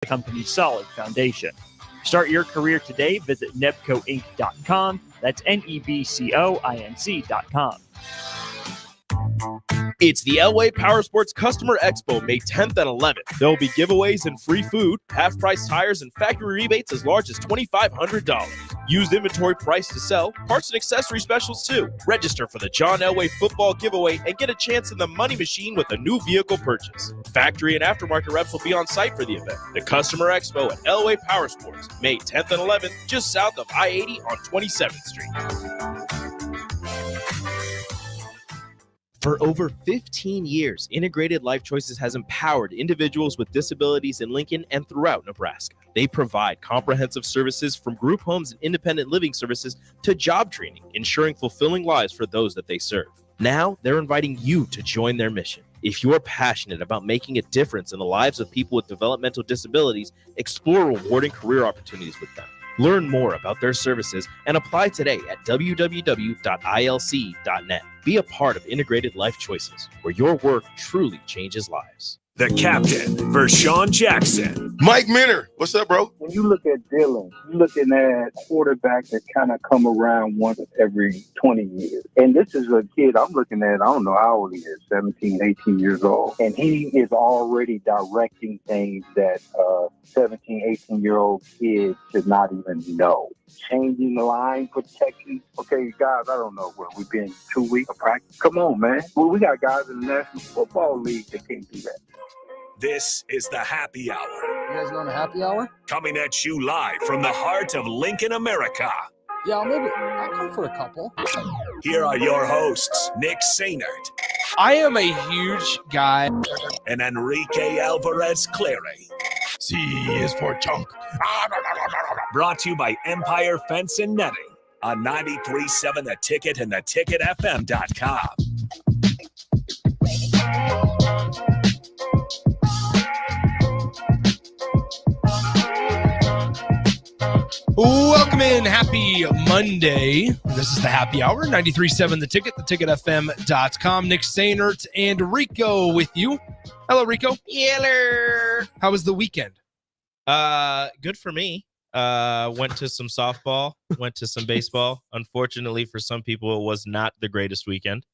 the company's solid foundation. Start your career today. Visit nebcoinc.com. That's NEBCOINC.com. It's the Elway Power Sports Customer Expo, May 10th and 11th. There will be giveaways and free food, half-price tires, and factory rebates as large as $2,500. Used inventory price to sell, parts and accessory specials too. Register for the John Elway football giveaway and get a chance in the money machine with a new vehicle purchase. Factory and aftermarket reps will be on site for the event. The Customer Expo at Elway Power Sports, May 10th and 11th, just south of I-80 on 27th Street. For over 15 years, Integrated Life Choices has empowered individuals with disabilities in Lincoln and throughout Nebraska. They provide comprehensive services from group homes and independent living services to job training, ensuring fulfilling lives for those that they serve. Now, they're inviting you to join their mission. If you're passionate about making a difference in the lives of people with developmental disabilities, explore rewarding career opportunities with them. Learn more about their services and apply today at www.ilc.net. Be a part of Integrated Life Choices, where your work truly changes lives. The captain, Vershawn Jackson. Mike Minner, what's up, bro? When you look at Dylan, you're looking at quarterbacks that kind of come around once every 20 years. And this is a kid I'm looking at, I don't know how old he is, 17, 18 years old. And he is already directing things that 17, 18-year-old kids should not even know. Changing the line protection. Okay, guys, I don't know where we've been 2 weeks of practice. Come on, man. Well, we got guys in the National Football League that can't do that. This is the Happy Hour. You guys know the Happy Hour? Coming at you live from the heart of Lincoln, America. Yeah, I'll come for a couple. Here are your hosts, Nick Sainert. I am a huge guy. And Enrique Alvarez Clary. C is for chunk. Brought to you by Empire Fence and Netting on 93.7 The Ticket and theticketfm.com. Welcome in. Happy Monday. This is the Happy Hour, 93.7 The Ticket, theticketfm.com. Nick Sainert and Rico with you. Hello, Rico. Yeller. How was the weekend? Good for me. Went to some softball, went to some baseball. Unfortunately, for some people, it was not the greatest weekend.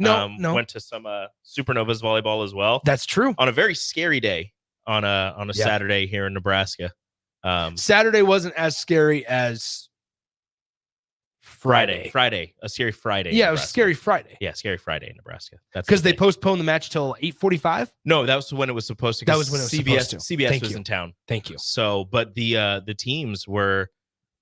No. Went to some Supernovas volleyball as well. That's true. On a very scary day on a Saturday here in Nebraska. Saturday wasn't as scary as Friday. A scary Friday. Yeah, it was Scary Friday. Yeah, Scary Friday in Nebraska. That's because they postponed the match till 8:45. No, that was when it was supposed to. That was when it was supposed to. CBS was in town. Thank you. So, but the teams were,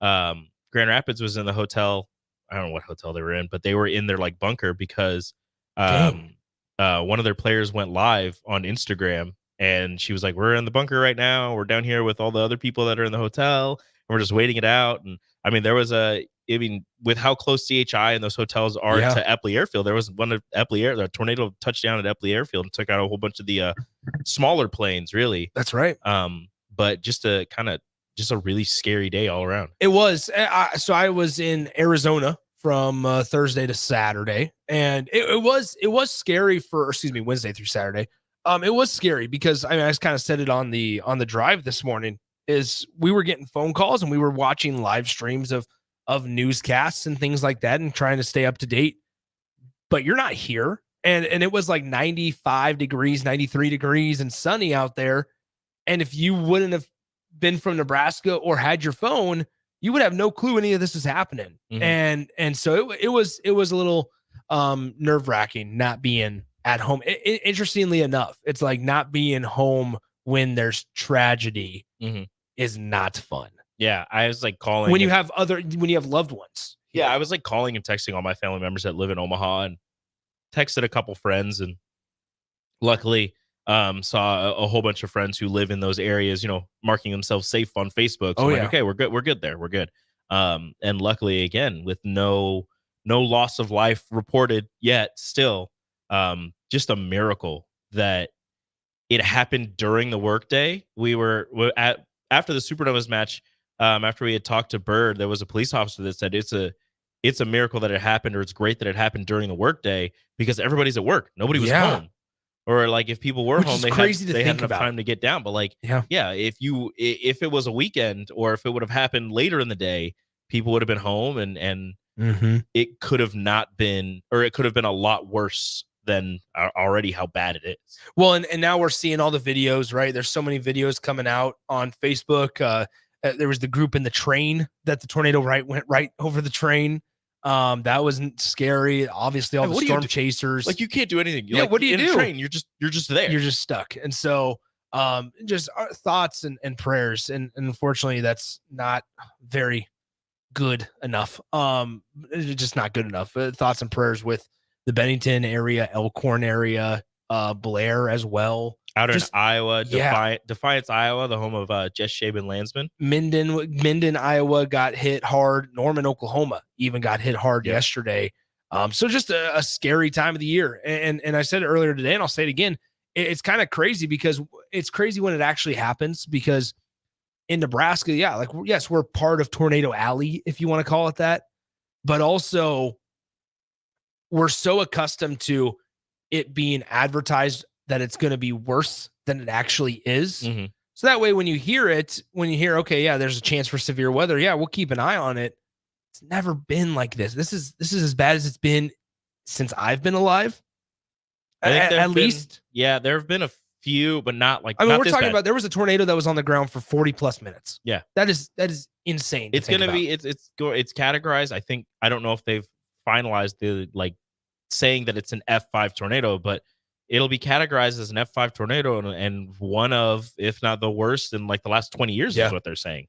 Grand Rapids was in the hotel. I don't know what hotel they were in, but they were in their like bunker because one of their players went live on Instagram. And she was like, we're in the bunker right now. We're down here with all the other people that are in the hotel. And we're just waiting it out. And I mean, with how close CHI and those hotels are to Epley Airfield, there was one of the tornado touchdown at Epley Airfield and took out a whole bunch of the smaller planes, really. That's right. But just a really scary day all around. It was. So I was in Arizona from Thursday to Saturday. And it was scary Wednesday through Saturday. It was scary because I just kind of said it on the drive this morning is we were getting phone calls and we were watching live streams of newscasts and things like that and trying to stay up to date, but you're not here. And it was like 95 degrees, 93 degrees and sunny out there. And if you wouldn't have been from Nebraska or had your phone, you would have no clue any of this is happening. Mm-hmm. And so it was a little nerve wracking not being at home. Interestingly enough, it's like not being home when there's tragedy is not fun. Yeah, I was like calling when you have loved ones. Yeah, I was like calling and texting all my family members that live in Omaha and texted a couple friends, and luckily saw a whole bunch of friends who live in those areas, marking themselves safe on Facebook. So okay, we're good there. We're good. And luckily, again, with no loss of life reported yet, still. Just a miracle that it happened during the workday. We were after the Supernovas match. After we had talked to Bird, there was a police officer that said it's a miracle that it happened, or it's great that it happened during the workday because everybody's at work. Nobody was home. Or like if people were Which home, is they crazy to had think enough about. time to get down. But like, Yeah. if it was a weekend or if it would have happened later in the day, people would have been home and it could have not been, or it could have been a lot worse than already how bad it is. Well, and now we're seeing all the videos, right? There's so many videos coming out on Facebook. There was the group in the train that the tornado went right over the train. That wasn't scary. Obviously, all the storm chasers. Like you can't do anything. Yeah, like, what do you in do? A train, you're just there. You're just stuck. And so just our thoughts and prayers. And unfortunately, that's not very good enough. It's just not good enough. Thoughts and prayers with the Bennington area, Elkhorn area, Blair as well. Out in Just- Iowa, yeah. Defiance, Iowa, the home of Jess Shaban Landsman. Minden, Iowa got hit hard. Norman, Oklahoma even got hit hard yesterday. So just a scary time of the year. And I said it earlier today, and I'll say it again. It's kind of crazy because it's crazy when it actually happens, because in Nebraska, yeah, like, yes, we're part of Tornado Alley, if you want to call it that. But also we're so accustomed to it being advertised that it's going to be worse than it actually is. Mm-hmm. So that way, when you hear, okay, yeah, there's a chance for severe weather. Yeah, we'll keep an eye on it. It's never been like this. This is as bad as it's been since I've been alive. At least, yeah, there have been a few, but not like. I mean, not we're this talking bad. about there was a tornado that was on the ground for 40 plus minutes. Yeah, that is insane. It's gonna be it's categorized. I don't know if they've finalized the like saying that it's an F5 tornado, but it'll be categorized as an F5 tornado and one of, if not the worst in like the last 20 years is what they're saying.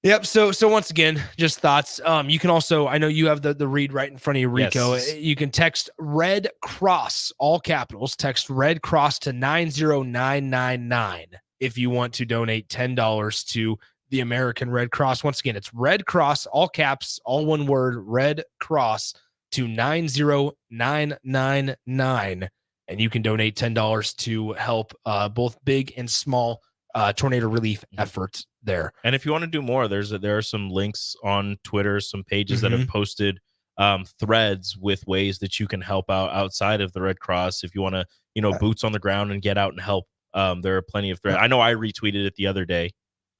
Yep. So once again, just thoughts. You can also, I know you have the read right in front of you, Rico. Yes. You can text Red Cross, all capitals, text Red Cross to 90999 if you want to donate $10 to the American Red Cross. Once again, it's Red Cross, all caps, all one word, Red Cross to 90999. And you can donate $10 to help both big and small tornado relief efforts there. And if you want to do more, there are some links on Twitter, some pages that have posted threads with ways that you can help out outside of the Red Cross. If you want to, boots on the ground and get out and help, there are plenty of threads. I know I retweeted it the other day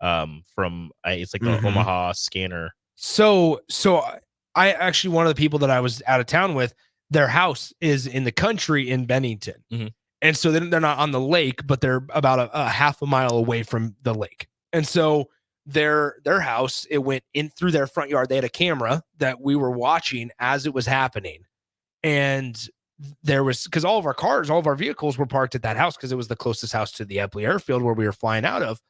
from it's like the Omaha scanner. So I actually, one of the people that I was out of town with, their house is in the country in Bennington. And so they're not on the lake, but they're about a half a mile away from the lake. And so their house, it went in through their front yard. They had a camera that we were watching as it was happening. And there was, because all of our cars, all of our vehicles were parked at that house because it was the closest house to the Epley airfield where we were flying out of.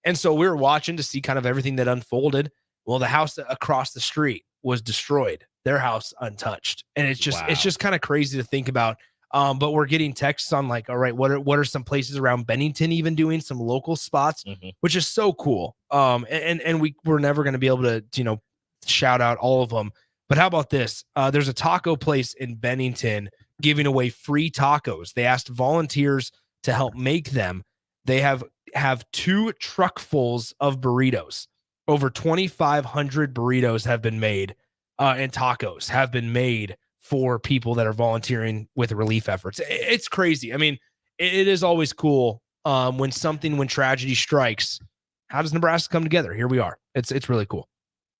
And so we were watching to see kind of everything that unfolded. Well, the house across the street was destroyed, their house untouched. And it's just kind of crazy to think about. But we're getting texts on like, all right, what are some places around Bennington even doing some local spots, which is so cool. And we're never going to be able to, shout out all of them. But how about this? There's a taco place in Bennington giving away free tacos. They asked volunteers to help make them. They have 2 truckfuls of burritos. Over 2,500 burritos have been made, and tacos have been made for people that are volunteering with relief efforts. It's crazy. I mean, it is always cool when tragedy strikes. How does Nebraska come together? Here we are. It's really cool.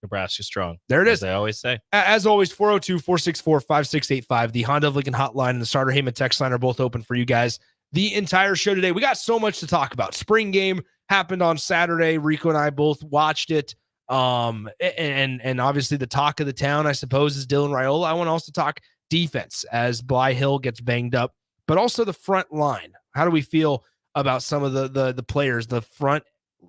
Nebraska strong. There it is. As I always say. As always, 402-464-5685. The Honda of Lincoln hotline and the Starter Heyman text line are both open for you guys the entire show today. We got so much to talk about. Spring game happened on Saturday. Rico and I both watched it. And obviously the talk of the town, I suppose, is Dylan Raiola. I want to also talk defense as Bly Hill gets banged up, but also the front line. How do we feel about some of the players, the front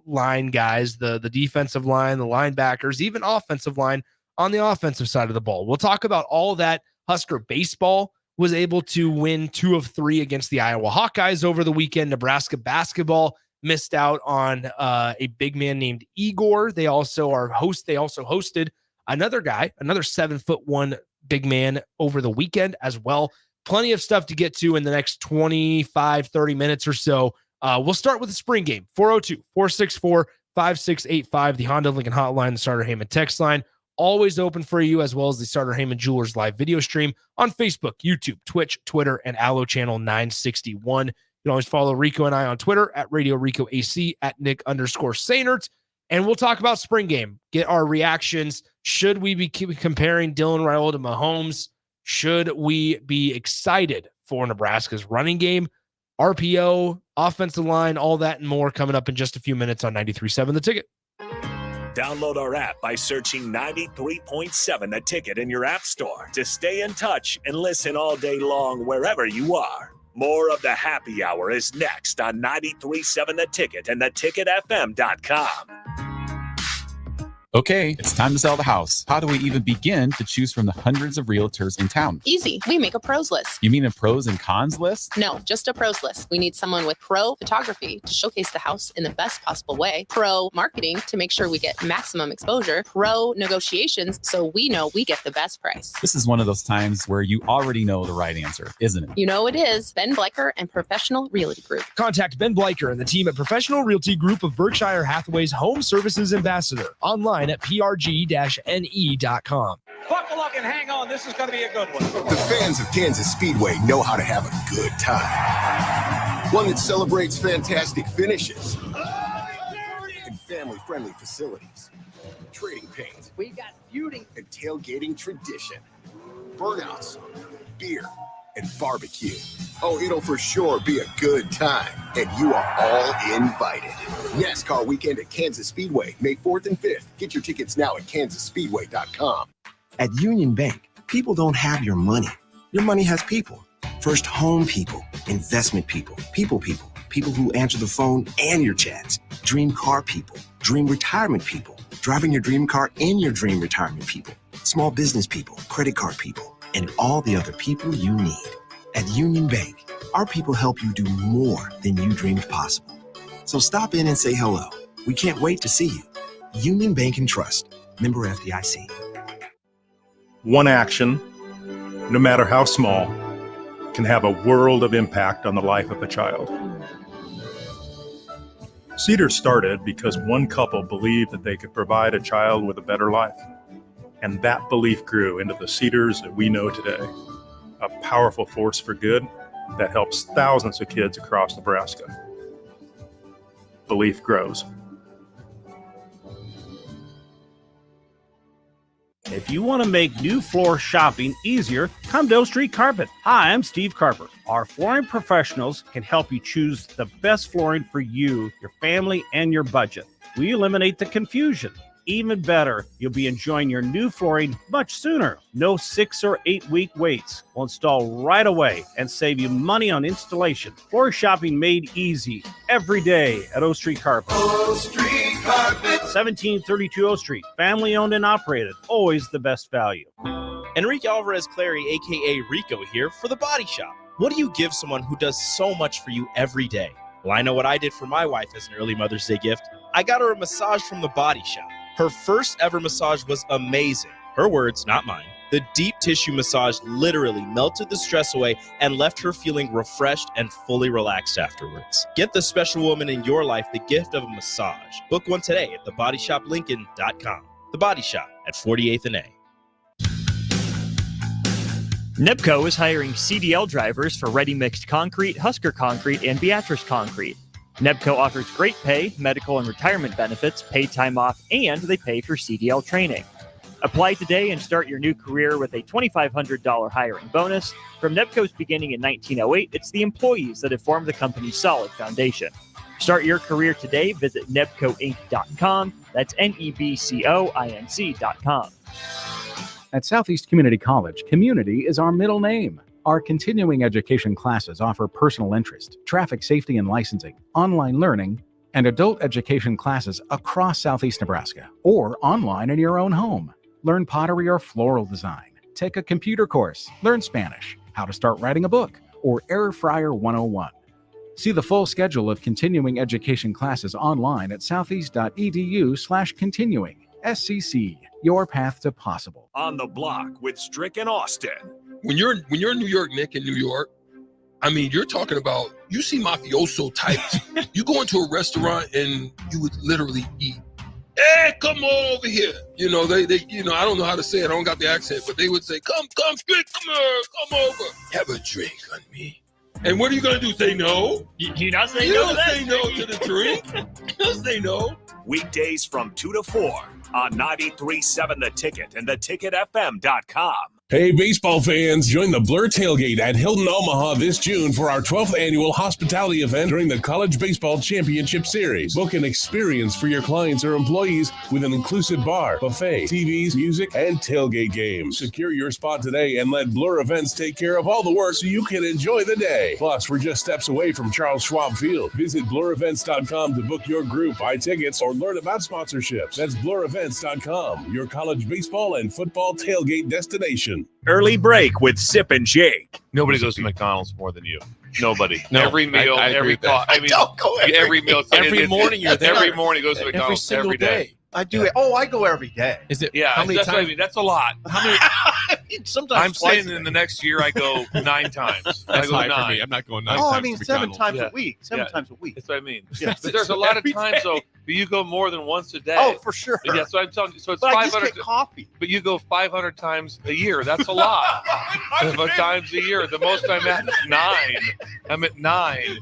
line guys, the defensive line, the linebackers, even offensive line on the offensive side of the ball? We'll talk about all of that. Husker baseball was able to win 2 of 3 against the Iowa Hawkeyes over the weekend. Nebraska basketball missed out on a big man named Igor. They also hosted another guy, another 7'1" big man over the weekend as well. Plenty of stuff to get to in the next 25, 30 minutes or so. We'll start with the spring game. 402-464-5685, the Honda Lincoln hotline, the Starter Heyman text line. Always open for you, as well as the Starter Heyman Jewelers live video stream on Facebook, YouTube, Twitch, Twitter, and Allo Channel 961. You can always follow Rico and I on Twitter at Radio Rico AC, at Nick_Sainert. And we'll talk about spring game, get our reactions. Should we be comparing Dylan Raiola to Mahomes? Should we be excited for Nebraska's running game, RPO, offensive line, all that and more coming up in just a few minutes on 93.7 The Ticket. Download our app by searching 93.7 The Ticket in your app store to stay in touch and listen all day long wherever you are. More of the happy hour is next on 93.7 The Ticket and theticketfm.com. Okay, it's time to sell the house. How do we even begin to choose from the hundreds of realtors in town? Easy. We make a pros list. You mean a pros and cons list? No, just a pros list. We need someone with pro photography to showcase the house in the best possible way, pro marketing to make sure we get maximum exposure, pro negotiations so we know we get the best price. This is one of those times where you already know the right answer, isn't it? You know it is. Ben Bleicher and Professional Realty Group. Contact Ben Bleicher and the team at Professional Realty Group of Berkshire Hathaway's Home Services Ambassador. Online at prg-ne.com. Buckle up and hang on. This is going to be a good one. The fans of Kansas Speedway know how to have a good time. One that celebrates fantastic finishes and family-friendly facilities. Trading paint. We got feuding and tailgating tradition. Burnouts, beer, and barbecue. Oh, it'll for sure be a good time, and you are all invited. NASCAR weekend at Kansas Speedway, May 4th and 5th. Get your tickets now at kansasspeedway.com. At Union Bank, people don't have your money. Your money has people. First home people, investment people, people who answer the phone and your chats, dream car people, dream retirement people, driving your dream car in your dream retirement people, small business people, credit card people, and all the other people you need. At Union Bank, our people help you do more than you dreamed possible. So stop in and say hello. We can't wait to see you. Union Bank and Trust. Member FDIC. One action, no matter how small, can have a world of impact on the life of a child. Cedar started because one couple believed that they could provide a child with a better life. And that belief grew into the Cedars that we know today, a powerful force for good that helps thousands of kids across Nebraska. Belief grows. If you want to make new floor shopping easier, come to O Street Carpet. Hi, I'm Steve Carper. Our flooring professionals can help you choose the best flooring for you, your family, and your budget. We eliminate the confusion. Even better, you'll be enjoying your new flooring much sooner. No 6 or 8 week waits. We'll install right away and save you money on installation. Floor shopping made easy every day at O Street Carpet. O Street Carpet. 1732 O Street. Family owned and operated. Always the best value. Enrique Alvarez Clary, a.k.a. Rico, here for The Body Shop. What do you give someone who does so much for you every day? Well, I know what I did for my wife as an early Mother's Day gift. I got her a massage from The Body Shop. Her first ever massage was amazing. Her words, not mine. The deep tissue massage literally melted the stress away and left her feeling refreshed and fully relaxed afterwards. Get the special woman in your life the gift of a massage. Book one today at thebodyshoplincoln.com. The Body Shop at 48th and A. Nebco is hiring CDL drivers for Ready Mixed Concrete, Husker Concrete, and Beatrice Concrete. Nebco offers great pay, medical and retirement benefits, paid time off, and they pay for CDL training. Apply today and start your new career with a $2,500 hiring bonus. From Nebco's beginning in 1908, it's the employees that have formed the company's solid foundation. Start your career today. Visit nebcoinc.com. That's NEBCOINC.com. At Southeast Community College, community is our middle name. Our continuing education classes offer personal interest, traffic safety and licensing, online learning, and adult education classes across Southeast Nebraska or online in your own home. Learn pottery or floral design, take a computer course, learn Spanish, how to start writing a book, or Air Fryer 101. See the full schedule of continuing education classes online at southeast.edu/continuing. SCC, your path to possible. On the Block with Strick and Austin. When you're in New York, Nick, in New York, I mean, you're talking about, you see mafioso types. You go into a restaurant and you would literally eat. Hey, come on over here. You know, they I don't know how to say it. I don't got the accent, but they would say, come, Strick, come here, come over. Have a drink on me. And what are you going to do? Say no? You not say You no don't to that? say no to the drink. You don't say no. Weekdays from 2 to 4 on 93.7 The Ticket and theticketfm.com. Hey, baseball fans, join the Blur Tailgate at Hilton Omaha this June for our 12th annual hospitality event during the College Baseball Championship Series. Book an experience for your clients or employees with an inclusive bar, buffet, TVs, music, and tailgate games. Secure your spot today and let Blur Events take care of all the work so you can enjoy the day. Plus, we're just steps away from Charles Schwab Field. Visit blurevents.com to book your group, buy tickets, or learn about sponsorships. That's blurevents.com, your college baseball and football tailgate destination. Early break with Sip and Jake. Nobody goes to McDonald's more than you. Nobody. No, every meal, I agree every with that. call. I mean, every meal. Every morning you're there. Every morning goes to McDonald's every day. I do it. Oh, I go every day. Is it? Yeah, How many that's what I times? mean. That's a lot. How many? Sometimes I'm twice saying a in day. the next year I go 9 times. I That's go high 9. for me. I'm not going 9 Oh, times I mean, to 7 McDonald's. times Yeah. a week. Seven Yeah. times a week. That's what I mean. Yeah. But there's a lot of Every times day. though. But you go more than once a day. Oh, for sure. Yeah, so I'm telling you. So it's But I just 500. get coffee. But you go 500 times a year. That's a lot. 500 times a year. The most I'm at is 9. I'm at 9.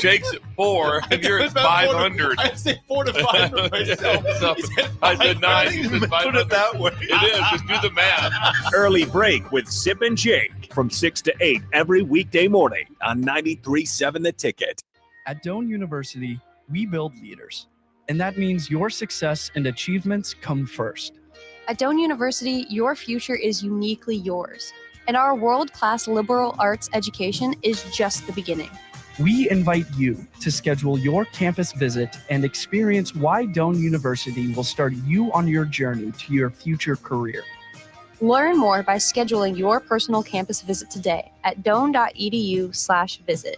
Jake's at 4, and you're at 500. I say 4 to 5 for myself. So I said 9. You said Put 500. it that way. It is. Just do the math. Early break with Sip and Jake from 6 to 8 every weekday morning on 93.7 The Ticket. At Doane University, we build leaders, and that means your success and achievements come first. At Doane University, your future is uniquely yours, and our world-class liberal arts education is just the beginning. We invite you to schedule your campus visit and experience why Doane University will start you on your journey to your future career. Learn more by scheduling your personal campus visit today at doane.edu/visit.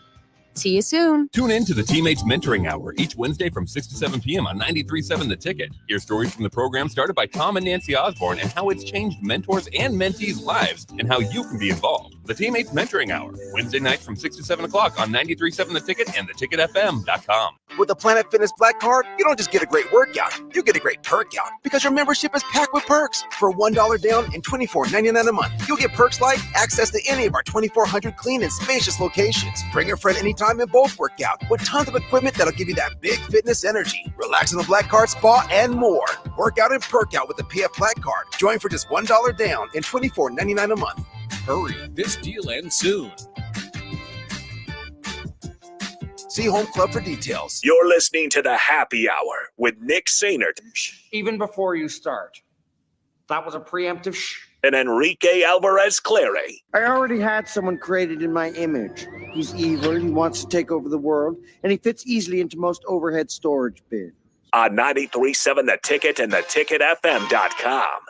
See you soon. Tune in to the Teammates Mentoring Hour each Wednesday from 6 to 7 p.m. on 93.7 The Ticket. Hear stories from the program started by Tom and Nancy Osborne and how it's changed mentors and mentees' lives and how you can be involved. The Teammates Mentoring Hour, Wednesday nights from 6 to 7 o'clock on 93.7 The Ticket and theticketfm.com. With the Planet Fitness Black Card, you don't just get a great workout, you get a great perk out because your membership is packed with perks. For $1 down and $24.99 a month, you'll get perks like access to any of our 2,400 clean and spacious locations. Bring a friend anytime and both work out with tons of equipment that'll give you that big fitness energy. Relax in the Black Card Spa and more. Work out and perk out with the PF Black Card. Join for just $1 down and $24.99 a month. Hurry, this deal ends soon. See Home Club for details. You're listening to the Happy Hour with Nick Sainert Even before you start. That was a preemptive shh. and Enrique Alvarez Clary. I already had someone created in my image. He's evil, he wants to take over the world, and he fits easily into most overhead storage bins. On 93.7 The Ticket and theticketfm.com.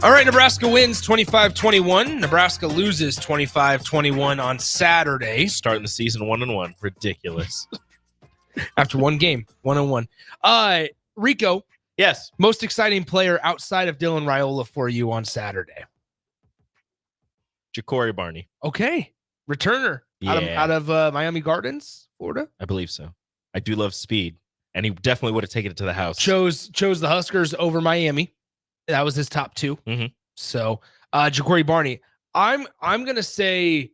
All right, Nebraska wins 25-21. Nebraska loses 25-21 on Saturday. Starting the season 1-1. Ridiculous. After one game, 1-1. Rico. Yes. Most exciting player outside of Dylan Raiola for you on Saturday. Ja'Cory Barney. Okay. Returner out of Miami Gardens, Florida. I believe so. I do love speed, and he definitely would have taken it to the house. Chose the Huskers over Miami. That was his top 2. Mm-hmm. So, Ja'Cory Barney. I'm gonna say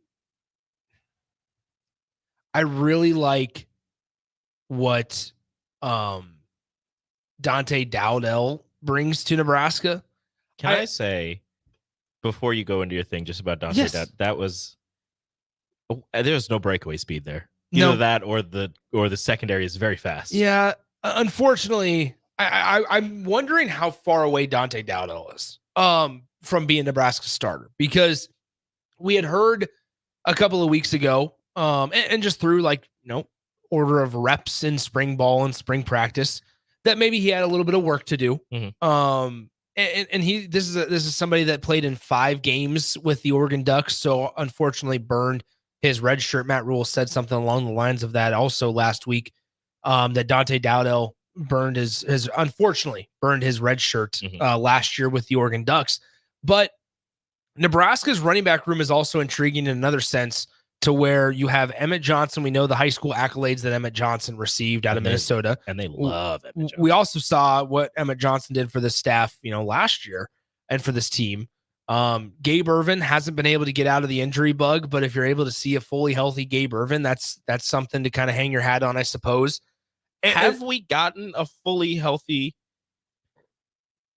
I really like what Dante Dowdell brings to Nebraska. Can I say, before you go into your thing, just about Dante, Yes. that was there's no breakaway speed there. Either that or the secondary is very fast. Yeah, unfortunately, I'm wondering how far away Dante Dowdell is from being Nebraska's starter, because we had heard a couple of weeks ago, and just through order of reps in spring ball and spring practice, that maybe he had a little bit of work to do. Mm-hmm. And this is somebody that played in 5 games with the Oregon Ducks, so unfortunately burned his red shirt. Matt Rule said something along the lines of that also last week, that Dante Dowdell unfortunately burned his red shirt last year with the Oregon Ducks. But Nebraska's running back room is also intriguing in another sense to where you have Emmett Johnson. We know the high school accolades that Emmett Johnson received out of Minnesota. And they love Emmett Johnson. We also saw what Emmett Johnson did for the staff, last year and for this team. Gabe Ervin hasn't been able to get out of the injury bug, but if you're able to see a fully healthy Gabe Ervin, that's something to kind of hang your hat on, I suppose. Have we gotten a fully healthy?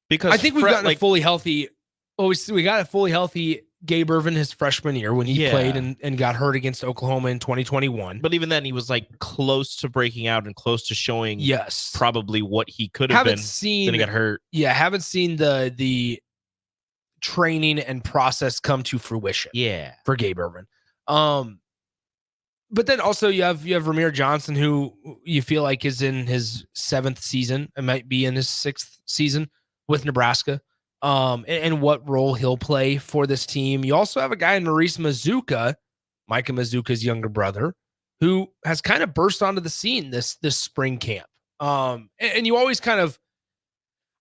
Because I think we've gotten a fully healthy. Well, we got a fully healthy Gabe Ervin his freshman year when he played and got hurt against Oklahoma in 2021. But even then, he was like close to breaking out and close to showing probably what he could have been. Then he got hurt. Yeah, haven't seen the training and process come to fruition. Yeah, for Gabe Ervin. But then also you have Ramir Johnson, who you feel like is in his 7th season and might be in his 6th season with Nebraska. And what role he'll play for this team. You also have a guy in Maurice Mazuka, Micah Mazuka's younger brother, who has kind of burst onto the scene this spring camp. And you always kind of,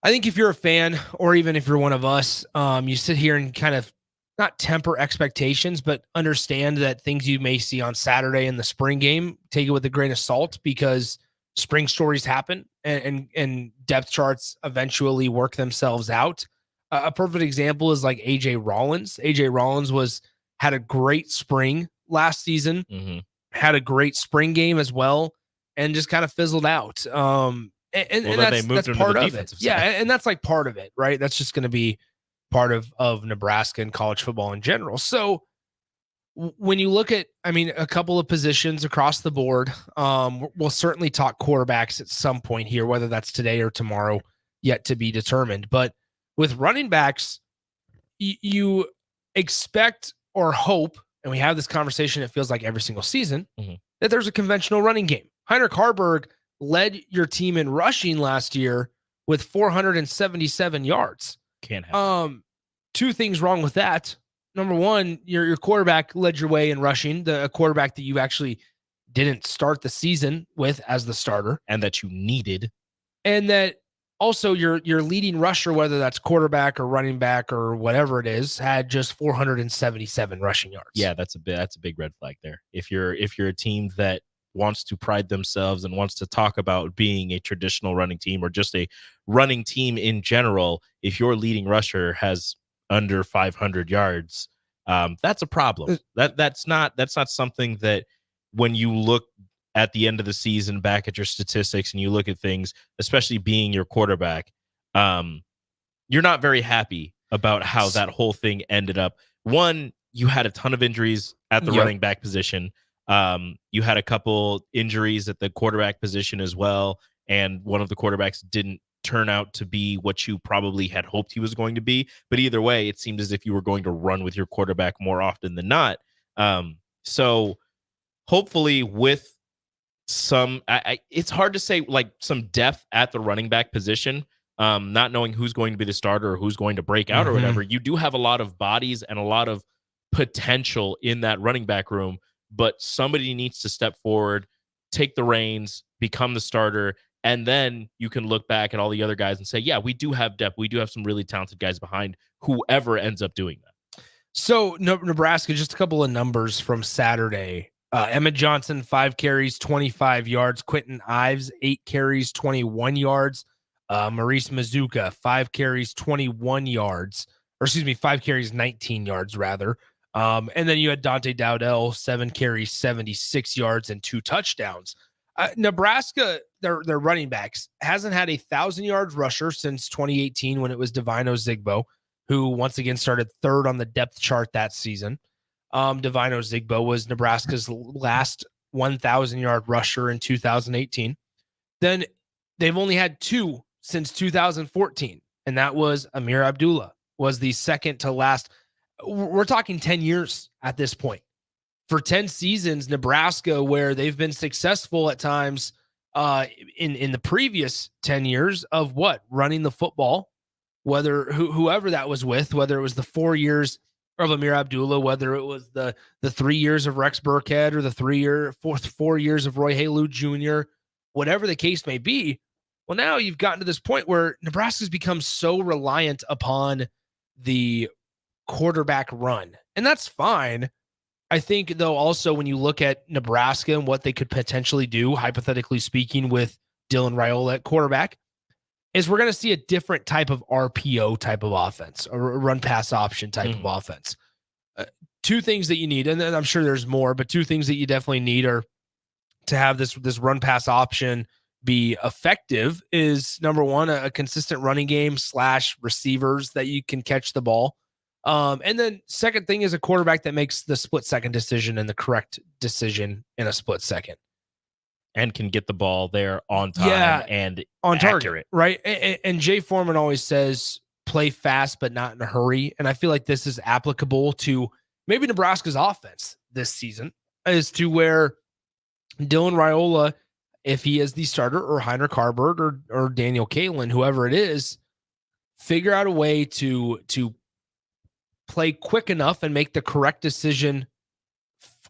I think if you're a fan or even if you're one of us, you sit here and kind of not temper expectations, but understand that things you may see on Saturday in the spring game, take it with a grain of salt, because spring stories happen and depth charts eventually work themselves out. A perfect example is like AJ Rollins. AJ Rollins had a great spring last season, had a great spring game as well, and just kind of fizzled out. And that's part of it. Yeah, and that's like part of it, right? That's just going to be part of Nebraska and college football in general. So when you look at, a couple of positions across the board, we'll certainly talk quarterbacks at some point here, whether that's today or tomorrow, yet to be determined. But with running backs, you expect or hope, and we have this conversation, it feels like every single season, that there's a conventional running game. Heinrich Harburg led your team in rushing last year with 477 yards. Can't have two things wrong with that. Number one, your quarterback led your way in rushing, a quarterback that you actually didn't start the season with as the starter. And that you needed. And that also your leading rusher, whether that's quarterback or running back or whatever it is, had just 477 rushing yards. Yeah, that's a big red flag there. If you're a team that wants to pride themselves and wants to talk about being a traditional running team or just a running team in general, if your leading rusher has under 500 yards, that's a problem. That's not something that when you look at the end of the season back at your statistics and you look at things, especially being your quarterback, you're not very happy about how that whole thing ended up. One, you had a ton of injuries at the running back position. You had a couple injuries at the quarterback position as well, and one of the quarterbacks didn't turn out to be what you probably had hoped he was going to be. But either way, it seemed as if you were going to run with your quarterback more often than not. So hopefully with some, it's hard to say, like some depth at the running back position, not knowing who's going to be the starter or who's going to break out or whatever. You do have a lot of bodies and a lot of potential in that running back room, but somebody needs to step forward, take the reins, become the starter, and then you can look back at all the other guys and say, yeah, we do have depth. We do have some really talented guys behind whoever ends up doing that. So Nebraska, just a couple of numbers from Saturday. Emmett Johnson, 5 carries, 25 yards. Quentin Ives, 8 carries, 21 yards. Maurice Mazuka, 5 carries, 21 yards. Or 5 carries, 19 yards, rather. And then you had Dante Dowdell, 7 carries, 76 yards, and 2 touchdowns. Nebraska, their running backs, hasn't had a 1,000-yard rusher since 2018 when it was Divino Zigbo, who once again started 3rd on the depth chart that season. Divino Zigbo was Nebraska's last 1,000-yard rusher in 2018. Then they've only had 2 since 2014, and that was Amir Abdullah, was the second to last. We're talking 10 years at this point. For 10 seasons, Nebraska, where they've been successful at times in the previous 10 years of running the football, whoever that was with, whether it was the 4 years of Amir Abdullah, whether it was the 3 years of Rex Burkhead or the 4 years of Roy Halou Jr., whatever the case may be. Well, now you've gotten to this point where Nebraska's become so reliant upon the quarterback run, and that's fine. I think, though, also when you look at Nebraska and what they could potentially do, hypothetically speaking, with Dylan Raiola at quarterback, is we're going to see a different type of RPO type of offense, or a run pass option type of offense. Two things that you need, and I'm sure there's more, but two things that you definitely need are to have this run pass option be effective is, number one, a consistent running game / receivers that you can catch the ball. And then second thing is a quarterback that makes the split second decision and the correct decision in a split second. And can get the ball there on time and on target, accurate. Right? And Jay Foreman always says, play fast, but not in a hurry. And I feel like this is applicable to maybe Nebraska's offense this season, as to where Dylan Raiola, if he is the starter, or Heinrich Haarberg or Daniel Kalen, whoever it is, figure out a way to play quick enough and make the correct decision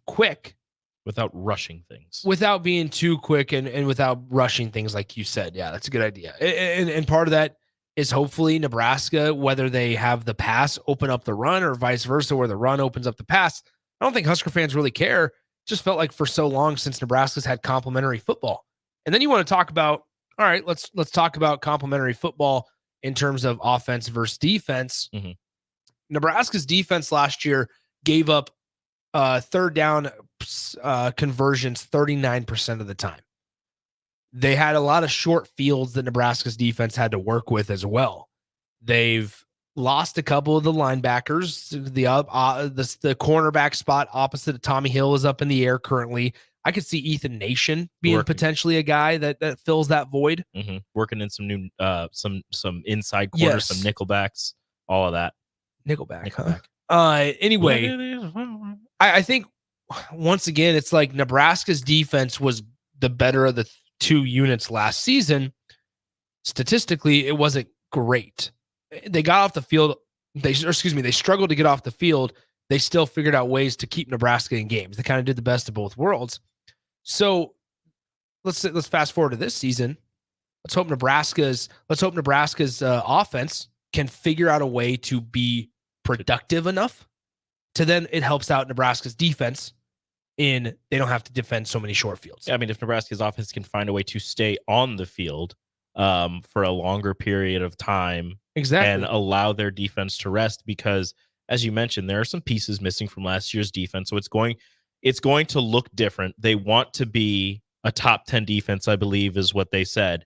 quick without rushing things, without being too quick and without rushing things, like you said. Yeah, that's a good idea. And part of that is hopefully Nebraska, whether they have the pass open up the run or vice versa, where the run opens up the pass. I don't think Husker fans really care. Just felt like for so long since Nebraska's had complimentary football. And then you want to talk about, all right, let's talk about complimentary football in terms of offense versus defense. Nebraska's defense last year gave up third down conversions 39% of the time. They had a lot of short fields that Nebraska's defense had to work with as well. They've lost a couple of the linebackers. The cornerback spot opposite of Tommy Hill is up in the air currently. I could see Ethan Nation being potentially a guy that fills that void. Working in some new some inside corners, some nickelbacks, all of that. Nickelback. Anyway, I think once again, it's like Nebraska's defense was the better of the two units last season. Statistically, it wasn't great. They got off the field. They struggled to get off the field. They still figured out ways to keep Nebraska in games. They kind of did the best of both worlds. So let's fast forward to this season. Let's hope Nebraska's offense can figure out a way to be productive enough to then it helps out Nebraska's defense in they don't have to defend so many short fields. Yeah, I mean, if Nebraska's offense can find a way to stay on the field for a longer period of time, and allow their defense to rest, because as you mentioned, there are some pieces missing from last year's defense. So it's going to look different. They want to be a top 10 defense, I believe is what they said.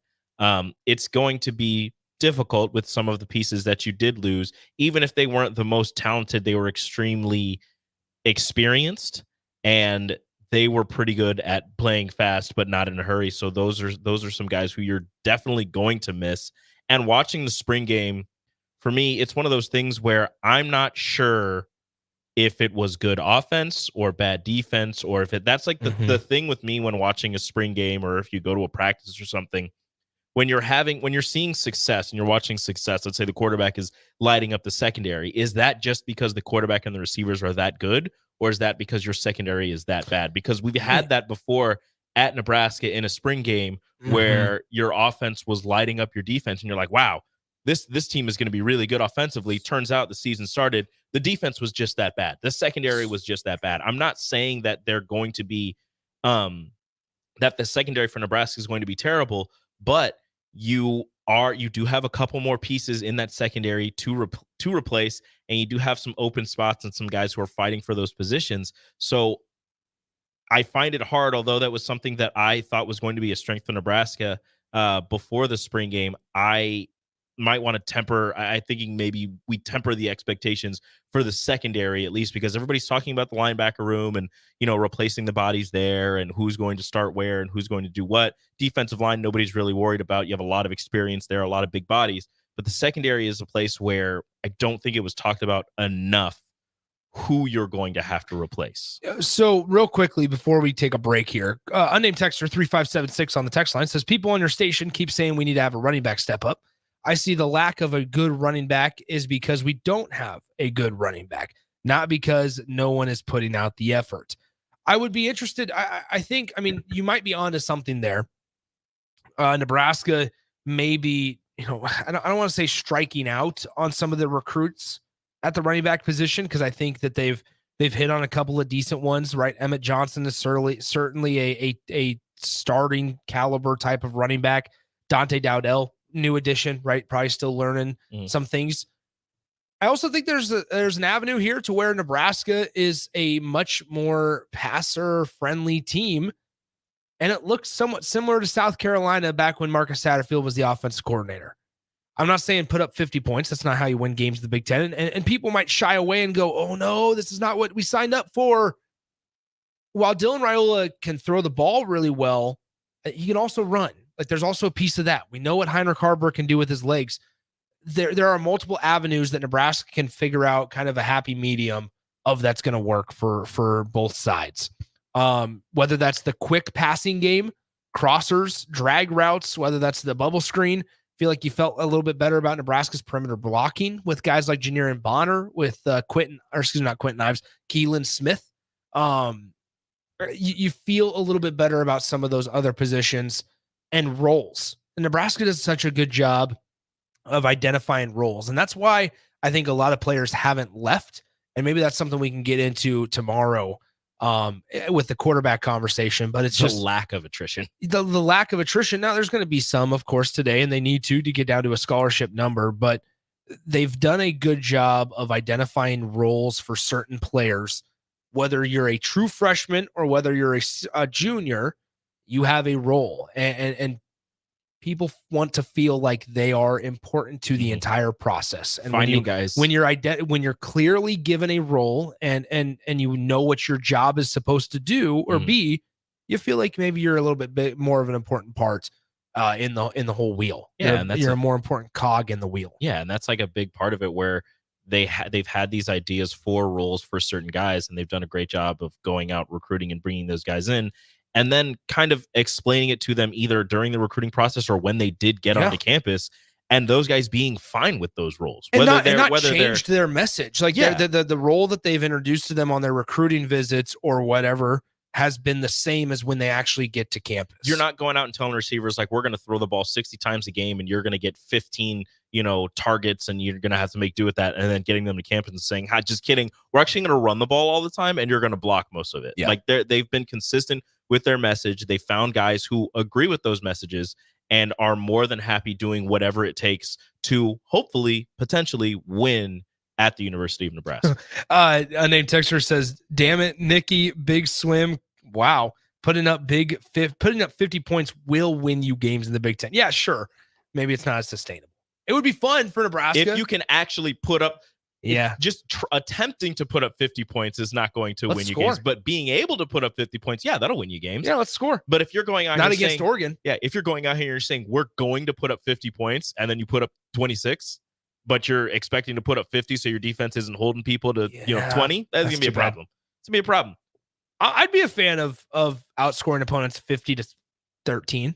It's going to be difficult with some of the pieces that you did lose. Even if they weren't the most talented, they were extremely experienced and they were pretty good at playing fast, but not in a hurry. So those are some guys who you're definitely going to miss. And watching the spring game, for me, it's one of those things where I'm not sure if it was good offense or bad defense, or if that's like the thing with me when watching a spring game, or if you go to a practice or something, when you're seeing success and you're watching success, let's say the quarterback is lighting up the secondary, is that just because the quarterback and the receivers are that good, or is that because your secondary is that bad? Because we've had that before at Nebraska in a spring game where your offense was lighting up your defense and you're like, wow, this team is going to be really good offensively. Turns out the season started, the defense was just that bad. The secondary was just that bad. I'm not saying that they're going to be that the secondary for Nebraska is going to be terrible, but you do have a couple more pieces in that secondary to replace, and you do have some open spots and some guys who are fighting for those positions. So I find it hard, although that was something that I thought was going to be a strength for Nebraska before the spring game. I might want to temper. I thinking maybe we temper the expectations for the secondary, at least, because everybody's talking about the linebacker room and, replacing the bodies there and who's going to start where and who's going to do what. Defensive line, nobody's really worried about. You have a lot of experience there, a lot of big bodies, but the secondary is a place where I don't think it was talked about enough who you're going to have to replace. So real quickly, before we take a break here, unnamed texter 3576 on the text line says, people on your station keep saying we need to have a running back step up. I see the lack of a good running back is because we don't have a good running back, not because no one is putting out the effort. I would be interested. I think, you might be onto something there. Nebraska maybe, I don't want to say striking out on some of the recruits at the running back position, because I think that they've They've hit on a couple of decent ones, right? Emmett Johnson is certainly a starting caliber type of running back. Dante Dowdell, new addition, right? Probably still learning some things. I also think there's an avenue here to where Nebraska is a much more passer-friendly team, and it looks somewhat similar to South Carolina back when Marcus Satterfield was the offensive coordinator. I'm not saying put up 50 points. That's not how you win games in the Big Ten. And people might shy away and go, oh, no, this is not what we signed up for. While Dylan Raiola can throw the ball really well, he can also run. Like, there's also a piece of that. We know what Heinrich Haarberg can do with his legs. There are multiple avenues that Nebraska can figure out kind of a happy medium of that's going to work for both sides. Whether that's the quick passing game, crossers, drag routes, whether that's the bubble screen. Feel like you felt a little bit better about Nebraska's perimeter blocking with guys like Janiran Bonner, with not Quentin Ives, Keelan Smith. You feel a little bit better about some of those other positions and roles. And Nebraska does such a good job of identifying roles. And that's why I think a lot of players haven't left. And maybe that's something we can get into tomorrow with the quarterback conversation, but it's just lack of attrition. The lack of attrition. Now there's going to be some, of course, today, and they need to get down to a scholarship number, but they've done a good job of identifying roles for certain players. Whether you're a true freshman or whether you're a junior, you have a role, and people want to feel like they are important to the entire process. And when you're clearly given a role and you know what your job is supposed to do or be, you feel like maybe you're a little bit more of an important part in the whole wheel. Yeah, you're a more important cog in the wheel. Yeah, and that's like a big part of it where they've had these ideas for roles for certain guys, and they've done a great job of going out recruiting and bringing those guys in. And then kind of explaining it to them either during the recruiting process or when they did get onto campus, and those guys being fine with those roles. And not changed their message. Like the role that they've introduced to them on their recruiting visits or whatever has been the same as when they actually get to campus. You're not going out and telling receivers, like, we're going to throw the ball 60 times a game and you're going to get 15, targets and you're going to have to make do with that. And then getting them to campus and saying, just kidding. We're actually going to run the ball all the time and you're going to block most of it. Yeah. Like they've been consistent with their message. They found guys who agree with those messages and are more than happy doing whatever it takes to hopefully, potentially win at the University of Nebraska. Unnamed texter says, damn it, Nikki, big swim. Wow. Putting up 50 points will win you games in the Big Ten. Yeah, sure. Maybe it's not as sustainable. It would be fun for Nebraska. If you can actually put up, attempting to put up 50 points is not going to win you games, but being able to put up 50 points, that'll win you games. Yeah, let's score. But if you're going out not here against Oregon. Yeah, if you're going out here and you're saying we're going to put up 50 points and then you put up 26, but you're expecting to put up 50 so your defense isn't holding people to 20, that's gonna be a problem. It's gonna be a problem. I'd be a fan of outscoring opponents 50-13.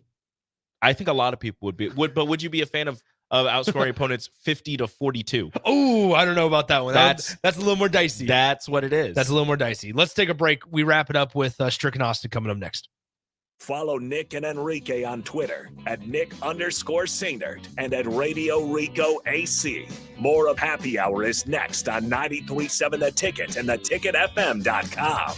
I think a lot of people but would you be a fan of outscoring opponents 50-42? Oh, I don't know about that one. That's a little more dicey. That's what it is. That's a little more dicey. Let's take a break. We wrap it up with Strick and Austin coming up next. Follow Nick and Enrique on Twitter at Nick_Sainert and at Radio Rico AC. More of Happy Hour is next on 93.7 The Ticket and theticketfm.com.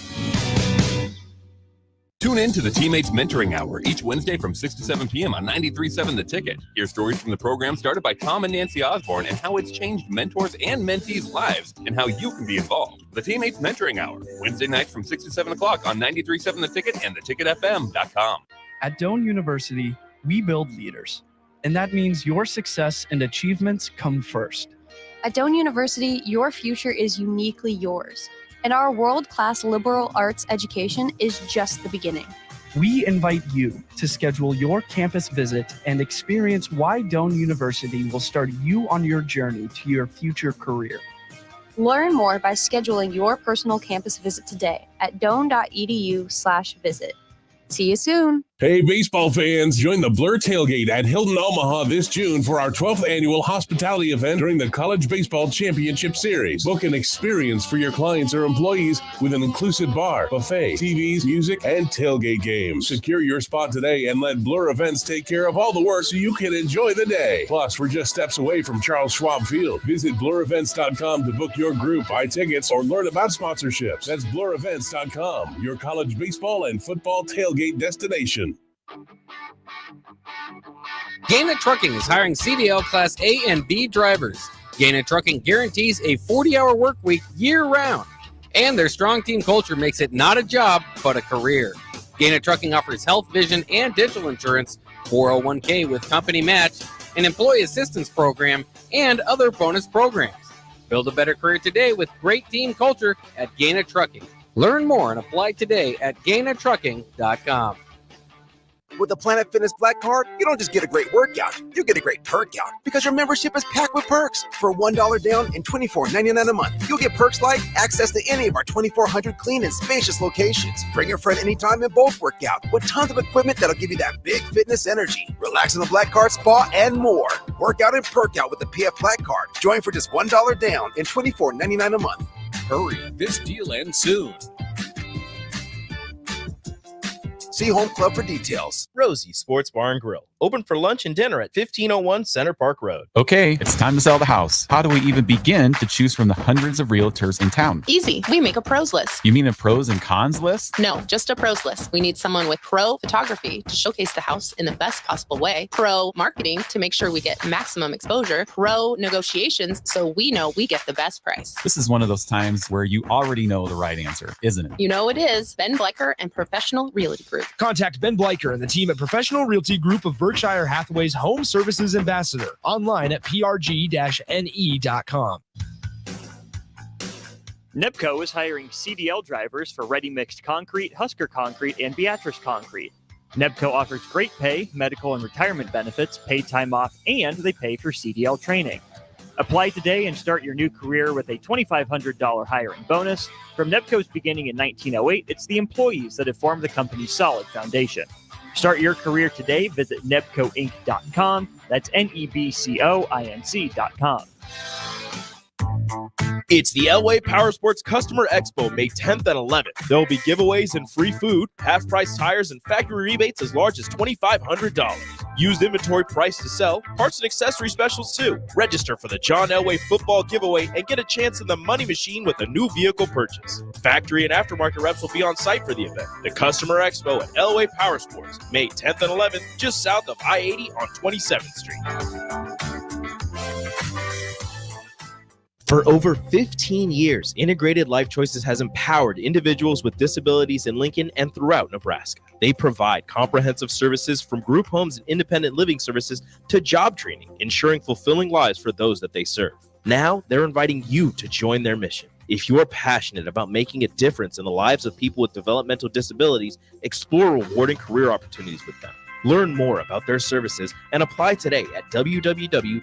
Tune in to the Teammates Mentoring Hour each Wednesday from 6 to 7 p.m. on 93.7 The Ticket. Hear stories from the program started by Tom and Nancy Osborne and how it's changed mentors and mentees' lives and how you can be involved. The Teammates Mentoring Hour, Wednesday nights from 6 to 7 o'clock on 93.7 The Ticket and theticketfm.com. At Doane University, we build leaders, and that means your success and achievements come first. At Doane University, your future is uniquely yours. And our world-class liberal arts education is just the beginning. We invite you to schedule your campus visit and experience why Doane University will start you on your journey to your future career. Learn more by scheduling your personal campus visit today at doane.edu/visit. See you soon. Hey, baseball fans, join the Blur Tailgate at Hilton Omaha this June for our 12th annual hospitality event during the College Baseball Championship Series. Book an experience for your clients or employees with an inclusive bar, buffet, TVs, music, and tailgate games. Secure your spot today and let Blur Events take care of all the work so you can enjoy the day. Plus, we're just steps away from Charles Schwab Field. Visit blurevents.com to book your group, buy tickets, or learn about sponsorships. That's blurevents.com, your college baseball and football tailgate destination. Gaina Trucking is hiring CDL Class A and B drivers. Gaina Trucking guarantees a 40-hour work week year-round, and their strong team culture makes it not a job, but a career. Gaina Trucking offers health, vision, and dental insurance, 401k with company match, an employee assistance program, and other bonus programs. Build a better career today with great team culture at Gaina Trucking. Learn more and apply today at GainaTrucking.com. With the Planet Fitness Black Card, you don't just get a great workout, you get a great perk out because your membership is packed with perks. For $1 down and $24.99 a month, you'll get perks like access to any of our 2,400 clean and spacious locations. Bring your friend anytime and both work out with tons of equipment that'll give you that big fitness energy. Relax in the Black Card spa and more. Work out and perk out with the PF Black Card. Join for just $1 down and $24.99 a month. Hurry, this deal ends soon. See Home Club for details. Rosie Sports Bar and Grill. Open for lunch and dinner at 1501 Center Park Road. Okay, it's time to sell the house. How do we even begin to choose from the hundreds of realtors in town? Easy. We make a pros list. You mean a pros and cons list? No, just a pros list. We need someone with pro photography to showcase the house in the best possible way, pro marketing to make sure we get maximum exposure, pro negotiations so we know we get the best price. This is one of those times where you already know the right answer, isn't it? You know it is. Ben Blecker and Professional Realty Group. Contact Ben Bleicher and the team at Professional Realty Group of Berkshire Hathaway's Home Services Ambassador. Online at prg-ne.com. Nebco is hiring CDL drivers for ready mixed concrete, Husker concrete, and Beatrice concrete. Nebco offers great pay, medical and retirement benefits, paid time off, and they pay for CDL training. Apply today and start your new career with a $2,500 hiring bonus. From Nebco's beginning in 1908, it's the employees that have formed the company's solid foundation. Start your career today. Visit nebcoinc.com. That's NEBCOINC.com. It's the Elway Power Sports Customer Expo, May 10th and 11th. There will be giveaways and free food, half-price tires, and factory rebates as large as $2,500. Used inventory price to sell, parts and accessory specials too. Register for the John Elway football giveaway and get a chance in the money machine with a new vehicle purchase. Factory and aftermarket reps will be on site for the event. The Customer Expo at Elway Power Sports, May 10th and 11th, just south of I-80 on 27th Street. For over 15 years, Integrated Life Choices has empowered individuals with disabilities in Lincoln and throughout Nebraska. They provide comprehensive services from group homes and independent living services to job training, ensuring fulfilling lives for those that they serve. Now, they're inviting you to join their mission. If you're passionate about making a difference in the lives of people with developmental disabilities, explore rewarding career opportunities with them. Learn more about their services and apply today at www.ilc.net.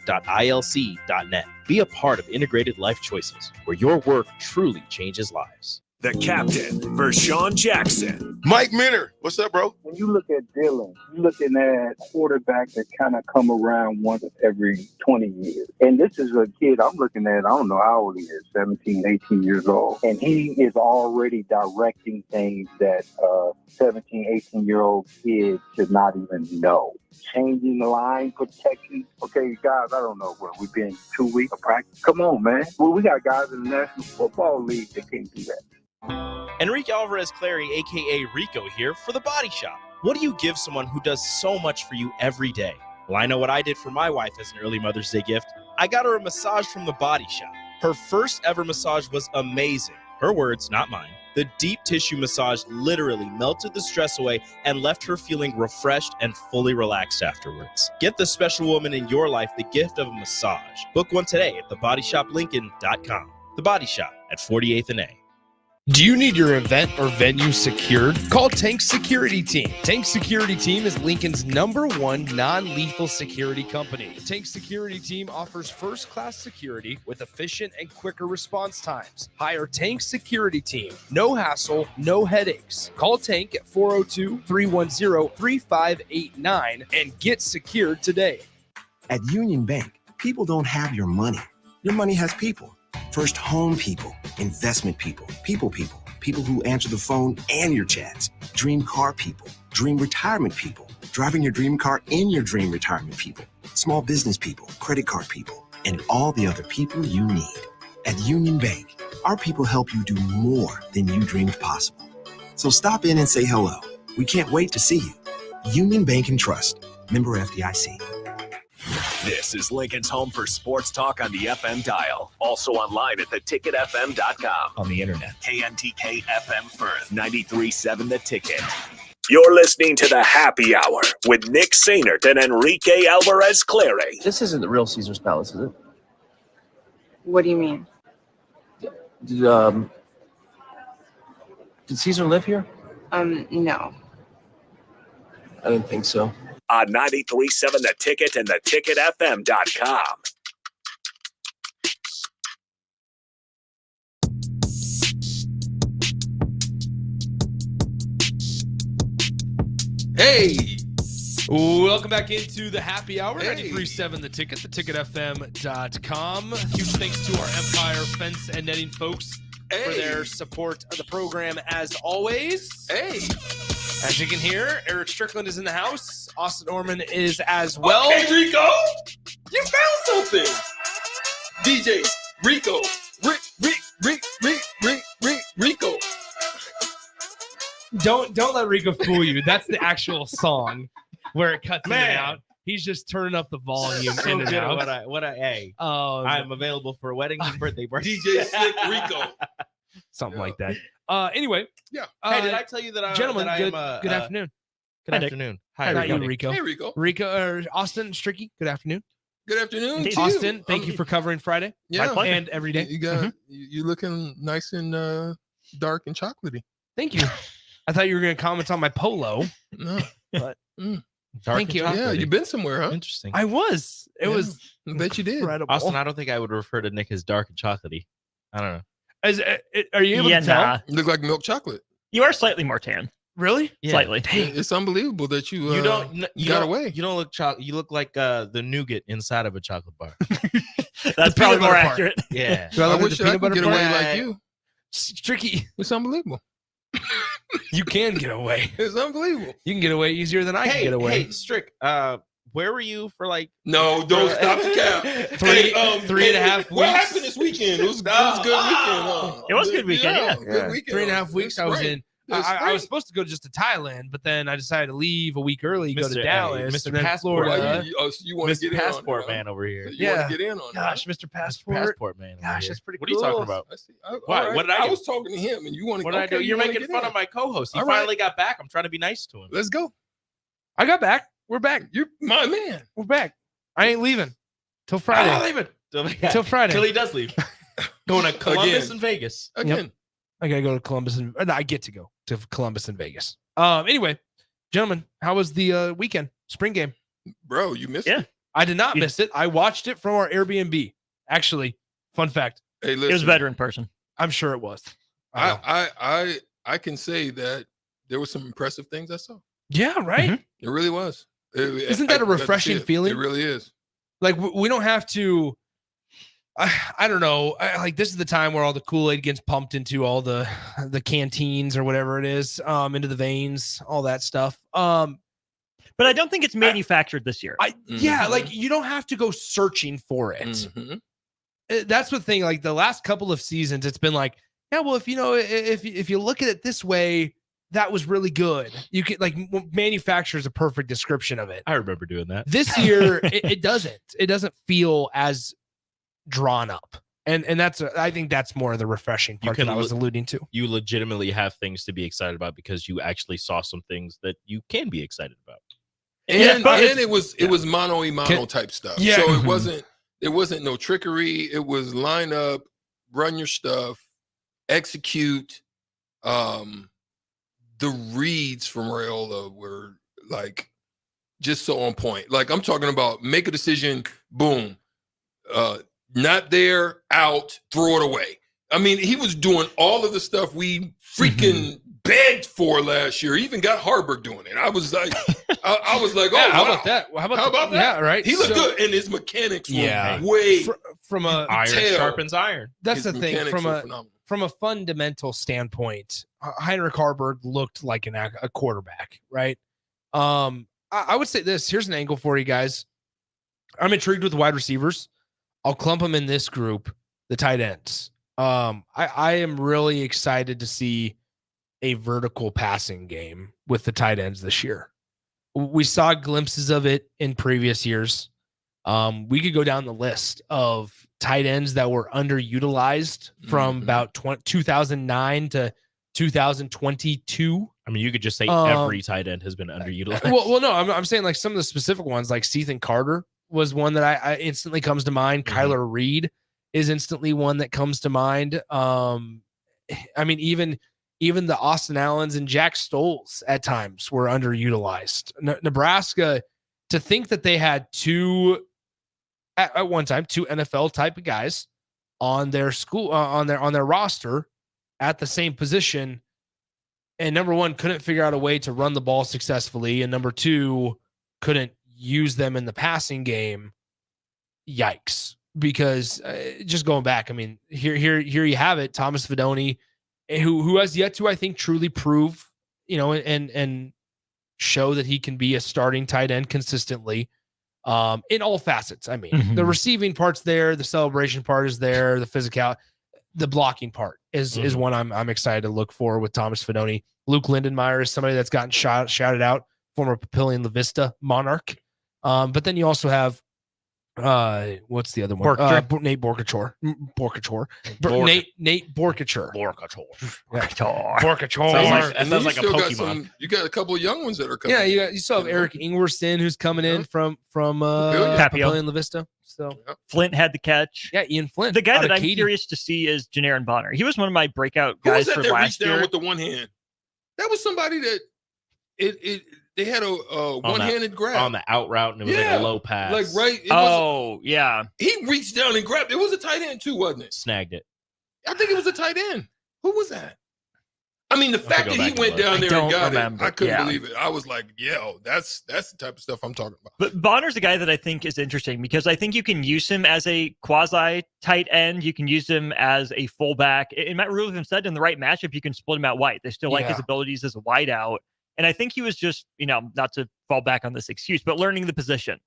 Be a part of Integrated Life Choices, where your work truly changes lives. The captain, Vershawn Jackson. Mike Minner, what's up, bro? When you look at Dylan, you're looking at quarterbacks that kind of come around once every 20 years. And this is a kid I'm looking at, I don't know how old he is, 17, 18 years old. And he is already directing things that 17, 18-year-old kids should not even know. Changing the line protection. Okay, guys, I don't know where we've been 2 weeks of practice. Come on, man. Well, we got guys in the National Football League that can't do that. Enrique Alvarez Clary, aka Rico, here for The Body Shop. What do you give someone who does so much for you every day? Well, I know what I did for my wife as an early Mother's Day gift. I got her a massage from The Body Shop. Her first ever massage was amazing. Her words, not mine. The deep tissue massage literally melted the stress away and left her feeling refreshed and fully relaxed afterwards. Get the special woman in your life the gift of a massage. Book one today at thebodyshoplincoln.com. The Body Shop at 48th and A. Do you need your event or venue secured? Call Tank Security Team. Tank Security Team is Lincoln's #1 non-lethal security company. Tank Security Team offers first-class security with efficient and quicker response times. Hire Tank Security Team. No hassle, no headaches. Call Tank at 402-310-3589 and get secured today. At Union Bank, people don't have your money. Your money has people. First home people, investment people, people who answer the phone and your chats, dream car people, dream retirement people, driving your dream car in your dream retirement people, small business people, credit card people, and all the other people you need. At Union Bank, our people help you do more than you dreamed possible. So stop in and say hello. We can't wait to see you. Union Bank and Trust, member FDIC. This is Lincoln's home for sports talk on the FM dial. Also online at theticketfm.com. On the internet. KNTK FM Firth, 93.7 The Ticket. You're listening to the Happy Hour with Nick Sainert and Enrique Alvarez Clary. This isn't the real Caesar's Palace, is it? What do you mean? Did Caesar live here? No. I didn't think so. On 93.7 The Ticket and theticketfm.com. Hey, welcome back into the Happy Hour. 93.7 The Ticket, theticketfm.com. Huge thanks to our Empire Fence and Netting folks for their support of the program as always. As you can hear, Eric Strickland is in the house. Austin Orman is as well. Okay, Rico, you found something. DJ Rico, Rico. Don't let Rico fool you. That's the actual song where it cuts in and out. He's just turning up the volume So in and good at out. hey, I'm available for weddings and birthday parties. DJ Slick Rico. Something like that. Anyway. Yeah. Hey, did I tell you that I gentlemen, that good, I am, good afternoon. Good afternoon. Hi, Rico. Rico. Hey, Rico. Rico, Austin, Stricky, good afternoon. Good afternoon to Austin, you. thank you for covering Friday. Yeah. And every day. You got you looking nice and dark and chocolatey. Thank you. I thought you were going to comment on my polo. No. But Dark thank and you. Yeah, you've been somewhere, huh? Interesting. I was. It was. I bet you did. Incredible. Austin, I don't think I would refer to Nick as dark and chocolatey. I don't know. Are you able to tell? You look like milk chocolate. You are slightly more tan. Really? Yeah. Slightly. It's unbelievable that you You got away. You don't look You look like the nougat inside of a chocolate bar. That's probably more accurate. Yeah. Do I I look wish like the I peanut could butter get bar? away like you. Tricky. It's unbelievable. You can get away. It's unbelievable. You can get away easier than I can get away. Hey, Strick, where were you for like? No, don't stop the count. 3.5 What weeks. happened this weekend? It was a good weekend. Huh? It was a good weekend, yeah. Good weekend. 3.5 weeks I was Spring. in. It's I spring. was supposed to go just to Thailand, but then I decided to leave a week early, go to Mr. Dallas, Mr. and then Passport. Florida. So you want to Mr. get in on Passport it, Man over here. So you want to get in on it. Gosh, Mr. Passport. Passport Man. over Gosh, here. that's pretty What cool. are you talking about? I see. Why? All right. What did I do? was talking to him, and you want to. What did I do? You're wanna making get fun in. of my co-host. He All right. finally got back. I'm trying to be nice to him. Let's go. I got back. We're back. You're my man. We're back. I ain't leaving till Friday. I'm not leaving Till Friday. till he does leave. Going to Columbus Again. and Vegas. Again. I gotta go to Columbus and no, I get to go to Columbus and Vegas. Anyway, gentlemen, how was the weekend spring game? Bro, you missed Yeah. it. I did not miss it. I watched it from our Airbnb. Actually, fun fact. Hey, It was listen. better in person. I'm sure it was. I know. I can say that there were some impressive things I saw. Yeah, right. It really was. Isn't that a I got to see refreshing it. feeling? It really is. Like we don't have to. I don't know. Like this is the time where all the Kool-Aid gets pumped into all the canteens or whatever it is, into the veins, all that stuff. But I don't think it's manufactured this year. Yeah, like you don't have to go searching for it. Mm-hmm. That's the thing. Like the last couple of seasons, it's been like, yeah, well, if you look at it this way, that was really good. You can like manufacture is a perfect description of it. I remember doing that. This year, it doesn't. It doesn't feel as drawn up, and that's I think that's more of the refreshing part that I was alluding to. You legitimately have things to be excited about because you actually saw some things that you can be excited about. And it was mano y mano type stuff. Yeah. So it wasn't no trickery. It was line up, run your stuff, execute, The reads from Raiola were like just so on point. Like I'm talking about make a decision, boom, not there, out, throw it away. I mean, he was doing all of the stuff we freaking begged for last year. He even got Harburg doing it. I was like, I was like, oh, Yeah, how wow. about that? How How about that? Yeah, right. He looked So- good, and his mechanics Yeah. were way from a Iron tail. sharpens iron. That's His the thing mechanics were phenomenal. from a fundamental standpoint. Heinrich Harburg looked like a quarterback, right? I would say this. Here's an angle for you guys. I'm intrigued with the wide receivers. I'll clump them in this group, the tight ends. I am really excited to see a vertical passing game with the tight ends this year. We saw glimpses of it in previous years. We could go down the list of tight ends that were underutilized from about 2009 to 2022. I mean, you could just say every tight end has been underutilized. Well, no, I'm saying like some of the specific ones, like Ethan Carter was one that I instantly comes to mind. Kyler Reed is instantly one that comes to mind. I mean, even the Austin Allens and Jack Stoles at times were underutilized. Nebraska, to think that they had at one time two NFL type of guys on their on their roster at the same position, and number one, couldn't figure out a way to run the ball successfully, and number two, couldn't use them in the passing game. Yikes. Because just going back, I mean, here you have it. Thomas Fidone, who has yet to, I think, truly prove, and show that he can be a starting tight end consistently, in all facets. I mean, the receiving part's there, the celebration part is there, the physical, the blocking part is one I'm excited to look for with Thomas Fidone. Luke Lindenmeyer is somebody that's gotten shouted out, former Papillion La Vista Monarch. But then you also have what's the other one? Nate Borkature. Nate Borkature. Borkature. That sounds like a Pokemon. You got a couple of young ones that are coming. Yeah, you still have Eric Ingwerson who's coming in from Papillion La Vista. So Flint had the catch. Yeah, Ian Flint. The guy out that of I'm Katy. curious to see is Janarin Bonner. He was one of my breakout Who guys was for that last reached down year. with the one hand? That was somebody that they had a one-handed grab on the out route, and it was like a low pass. Like right. Yeah. He reached down and grabbed. It was a tight end too, wasn't it? Snagged it. I think it was a tight end. Who was that? I mean, the fact that he went down there and got it, I couldn't believe it. I was like, yo, that's the type of stuff I'm talking about. But Bonner's a guy that I think is interesting because I think you can use him as a quasi tight end. You can use him as a fullback. And Matt Rule even said in the right matchup, you can split him out wide. They still like his abilities as a wideout. And I think he was just, not to fall back on this excuse, but learning the position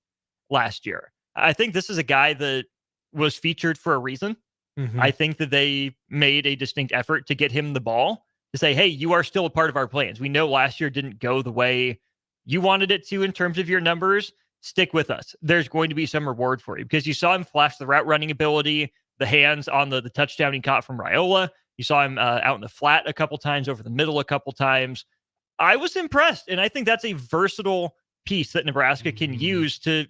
last year. I think this is a guy that was featured for a reason. I think that they made a distinct effort to get him the ball, to say, hey, you are still a part of our plans. We know last year didn't go the way you wanted it to in terms of your numbers. Stick with us. There's going to be some reward for you, because you saw him flash the route running ability, the hands on the touchdown he caught from Raiola. You saw him out in the flat a couple times, over the middle a couple times. I was impressed, and I think that's a versatile piece that Nebraska can use to.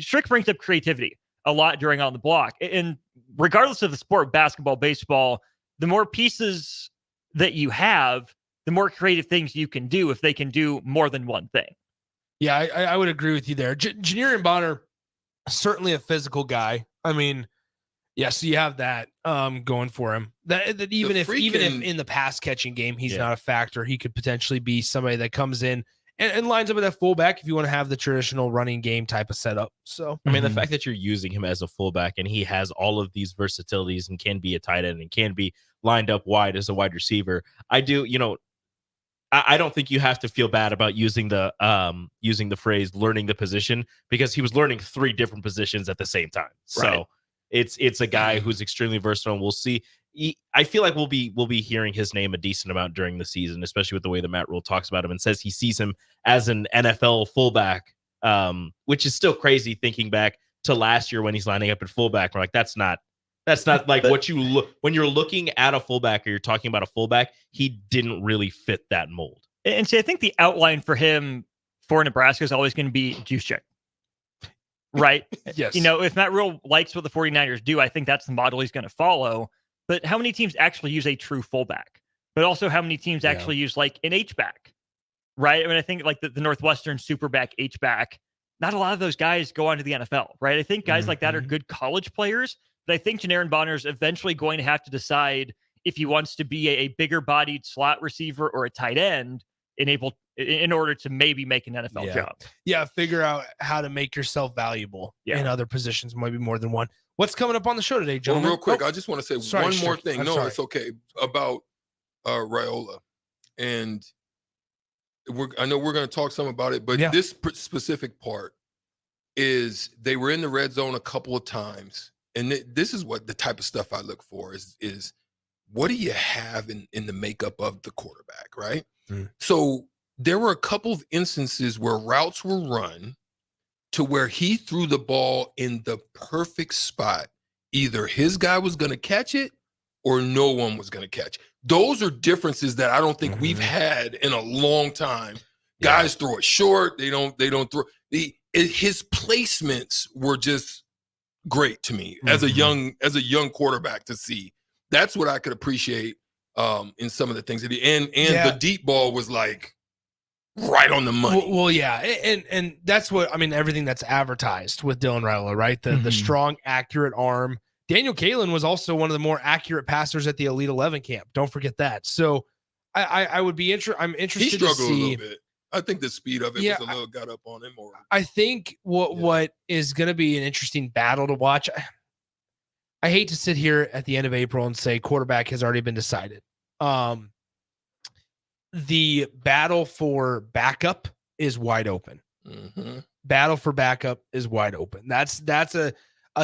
Strick brings up creativity a lot during On the Block, and regardless of the sport, basketball, baseball, the more pieces that you have, the more creative things you can do if they can do more than one thing. Yeah, I would agree with you there. Janarin Bonner, certainly a physical guy. I mean, so you have that going for him. That even if in the pass catching game he's not a factor, he could potentially be somebody that comes in and lines up at that fullback if you want to have the traditional running game type of setup. So I mean, the fact that you're using him as a fullback and he has all of these versatilities and can be a tight end and can be lined up wide as a wide receiver, I don't think you have to feel bad about using the phrase learning the position, because he was learning 3 different positions at the same time. So it's a guy who's extremely versatile, and we'll see. I feel like we'll be hearing his name a decent amount during the season, especially with the way that Matt Rule talks about him and says he sees him as an NFL fullback, which is still crazy thinking back to last year when he's lining up at fullback. We're like, that's not like what you look when you're looking at a fullback or you're talking about a fullback. He didn't really fit that mold. And see, I think the outline for him for Nebraska is always going to be juice check. Right? Yes. If Matt Rule likes what the 49ers do, I think that's the model he's going to follow. But how many teams actually use a true fullback? but also how many teams actually use like an H-back, right? I mean, I think like the Northwestern Superback H-back, not a lot of those guys go on to the NFL, right? I think guys like that are good college players, but I think Janarin Bonner is eventually going to have to decide if he wants to be a bigger bodied slot receiver or a tight end in order to maybe make an NFL job. Yeah, figure out how to make yourself valuable in other positions, maybe more than one. What's coming up on the show today, Well, gentlemen? real quick, I just want to say sorry, one more Strick. thing. I'm No, sorry. it's okay. About Raiola. And I know we're going to talk some about it, but this specific part is they were in the red zone a couple of times. And this is what the type of stuff I look for is what do you have in the makeup of the quarterback, right? So there were a couple of instances where routes were run to where he threw the ball in the perfect spot. Either his guy was going to catch it or no one was going to catch. Those are differences that I don't think we've had in a long time. Guys throw it short. They don't throw his placements were just great to me as a young quarterback to see. That's what I could appreciate in some of the things that the deep ball was like right on the money. Well, yeah, and that's what I mean. Everything that's advertised with Dylan Raiola, right? The strong, accurate arm. Daniel Kalen was also one of the more accurate passers at the Elite 11 camp. Don't forget that. So I would be I'm interested. He struggled to see, a little bit. I think the speed of it was a little got up on him more. I think what is going to be an interesting battle to watch. I hate to sit here at the end of April and say quarterback has already been decided. The battle for backup is wide open. Battle for backup is wide open. That's a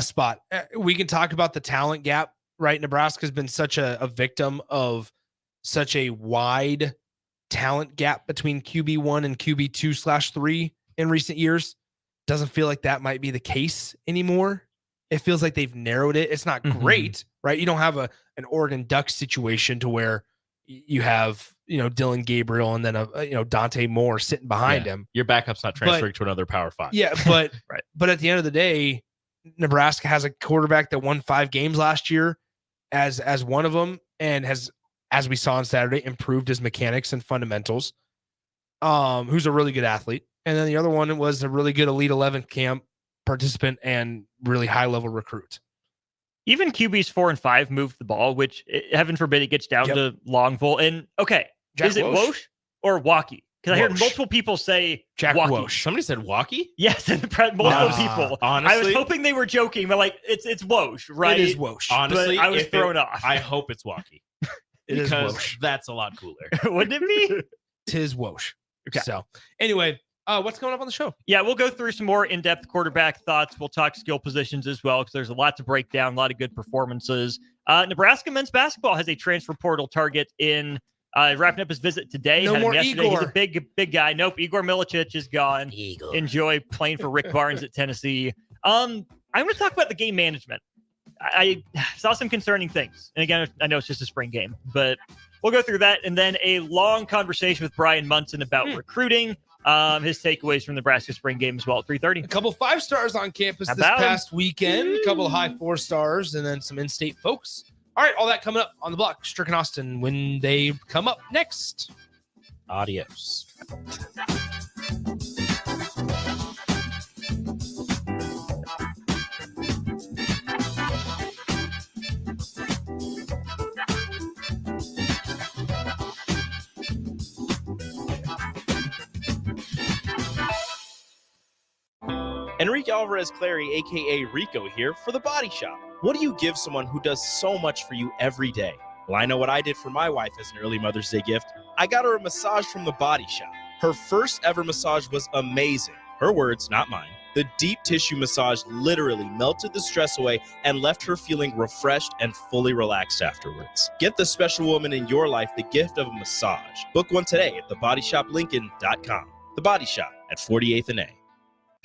spot. We can talk about the talent gap, right? Nebraska's been such a victim of such a wide talent gap between QB1 and QB2/3 in recent years. Doesn't feel like that might be the case anymore. It feels like they've narrowed it. It's not great, right? You don't have an Oregon Ducks situation to where you have, Dylan Gabriel and then Dante Moore sitting behind him. Your backup's not transferring to another Power 5. Yeah, but but at the end of the day, Nebraska has a quarterback that won 5 games last year as one of them, and has, as we saw on Saturday, improved his mechanics and fundamentals. Who's a really good athlete. And then the other one was a really good Elite 11 camp participant and really high level recruit. Even QBs 4 and 5 moved the ball, which heaven forbid it gets down to Longville. And is it Wosh or Walkie? Because I heard multiple people say Jack Walkie. Wosh. Somebody said Walkie? Yes, multiple people. Honestly, I was hoping they were joking, but it's Wosh, right? It is Wosh. Honestly, but I was thrown off. I hope it's Walkie. It is because Wosh. That's a lot cooler. Wouldn't it be? Tis Wosh. Okay. So anyway, what's going up on the show? Yeah, we'll go through some more in-depth quarterback thoughts. We'll talk skill positions as well, because there's a lot to break down, a lot of good performances. Nebraska men's basketball has a transfer portal target in wrapping up his visit today. No Had him more yesterday. Igor. He's a big guy. Nope, Igor Milicic is gone. Enjoy playing for Rick Barnes at Tennessee. I'm going to talk about the game management. I saw some concerning things. And again, I know it's just a spring game, but we'll go through that. And then a long conversation with Brian Munson about recruiting. His takeaways from the Nebraska spring game as well at 3:30. A couple 5 stars on campus this About past weekend, a couple of high 4 stars, and then some in-state folks. All right, all that coming up on the block. Strick and Austin when they come up next. Adios. Enrique Alvarez Clary, aka Rico, here for The Body Shop. What do you give someone who does so much for you every day? Well, I know what I did for my wife as an early Mother's Day gift. I got her a massage from The Body Shop. Her first ever massage was amazing. Her words, not mine. The deep tissue massage literally melted the stress away and left her feeling refreshed and fully relaxed afterwards. Get the special woman in your life the gift of a massage. Book one today at thebodyshoplincoln.com. The Body Shop at 48th and A.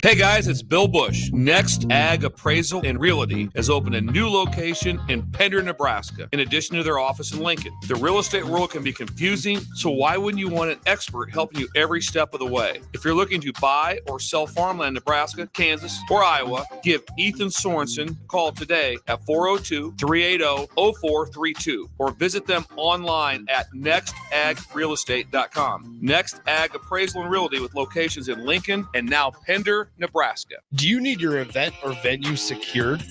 Hey guys, it's Bill Bush. Next Ag Appraisal and Realty has opened a new location in Pender, Nebraska, in addition to their office in Lincoln. The real estate world can be confusing, so why wouldn't you want an expert helping you every step of the way? If you're looking to buy or sell farmland in Nebraska, Kansas, or Iowa, give Ethan Sorensen a call today at 402-380-0432 or visit them online at nextagrealestate.com. Next Ag Appraisal and Realty with locations in Lincoln and now Pender, Nebraska. Do you need your event or venue secured?